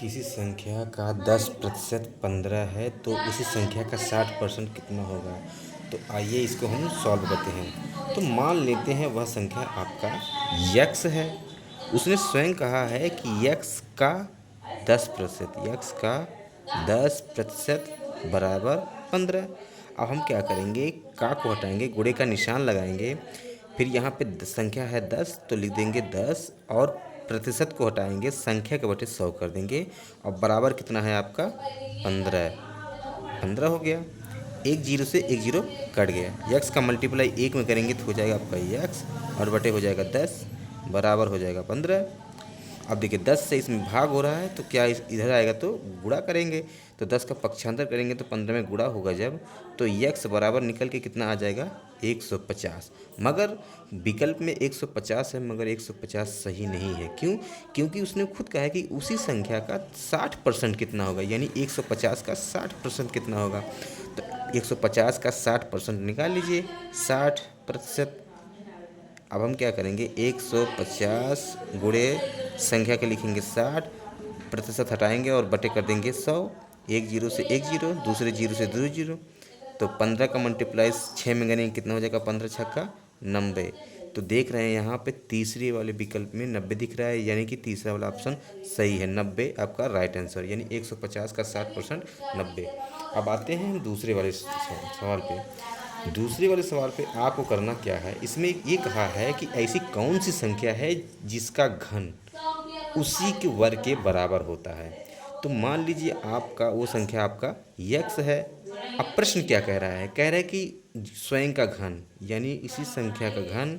किसी संख्या का 10% 15 है तो उसी संख्या का 60% कितना होगा। तो आइए इसको हम सॉल्व करते हैं। तो मान लेते हैं वह संख्या आपका यक्स है। उसने स्वयं कहा है कि यक्स का 10%, यक्स का 10% बराबर 15। अब हम क्या करेंगे, का को हटाएंगे, गुणे का निशान लगाएंगे, फिर यहाँ पे संख्या है 10 तो लिख देंगे 10 और प्रतिशत को हटाएंगे, संख्या के बटे 100 कर देंगे और बराबर कितना है आपका 15। 15 हो गया। एक जीरो से एक जीरो कट गया। यक्स का मल्टीप्लाई एक में करेंगे तो हो जाएगा आपका यक्स और बटे हो जाएगा 10 बराबर हो जाएगा 15। अब देखिए 10 से इसमें भाग हो रहा है तो क्या इधर आएगा तो गुणा करेंगे। तो 10 का पक्षांतर करेंगे तो 15 में गुणा होगा जब, तो यक्स बराबर निकल के कितना आ जाएगा 150। मगर विकल्प में 150 है, मगर 150 सही नहीं है। क्यों? क्योंकि उसने खुद कहा है कि उसी संख्या का 60% कितना होगा, यानी 150 का 60% कितना होगा। तो 150 का 60% निकाल लीजिए, 60%। अब हम क्या करेंगे, 150 गुणे संख्या के लिखेंगे 60, प्रतिशत हटाएंगे और बटे कर देंगे 100। एक जीरो से एक जीरो, दूसरे जीरो से दो जीरो, तो 15 का मल्टीप्लाई 6 में करेंगे कितना हो जाएगा, 15 छक्का 90। तो देख रहे हैं यहाँ पे तीसरे वाले विकल्प में 90 दिख रहा है, यानी कि तीसरा वाला ऑप्शन सही है। 90 आपका राइट आंसर, यानी 150 का 60% 90। अब आते हैं हम दूसरे वाले सवाल पे। दूसरे वाले सवाल पे आपको करना क्या है, इसमें ये कहा है कि ऐसी कौन सी संख्या है जिसका घन उसी के वर्ग के बराबर होता है। तो मान लीजिए आपका वो संख्या आपका यक्स है। अब प्रश्न क्या कह रहा है, कह रहा है कि स्वयं का घन, यानी इसी संख्या का घन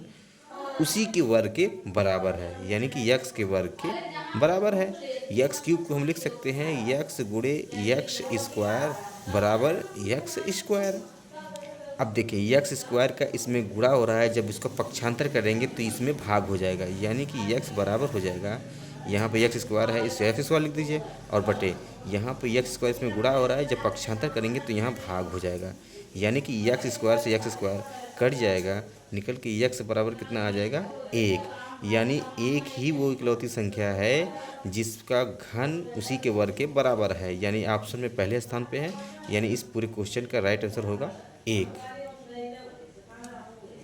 उसी के वर्ग के बराबर है, यानी कि यक्स के वर्ग के बराबर है। यक्स क्यूब को हम लिख सकते हैं यक्स गुणे यक्स स्क्वायर बराबर यक्स स्क्वायर। अब देखिए यक्स स्क्वायर का इसमें गुणा हो रहा है, जब इसको पक्षांतर करेंगे तो इसमें भाग हो जाएगा, यानी कि यक्स बराबर हो जाएगा, यहाँ पे यक्स स्क्वायर है इसे एफ स्क्वायर लिख दीजिए, और बटे यहाँ पे यक्स स्क्वायर इसमें गुणा हो रहा है, जब पक्षांतर करेंगे तो यहाँ भाग हो जाएगा, यानी कि यक्स स्क्वायर से यक्स स्क्वायर कट जाएगा, निकल के यक्स बराबर कितना आ जाएगा 1। यानी एक ही वो इकलौती संख्या है जिसका घन उसी के वर्ग के बराबर है, यानी ऑप्शन में पहले स्थान पे है, यानी इस पूरे क्वेश्चन का राइट आंसर होगा 1।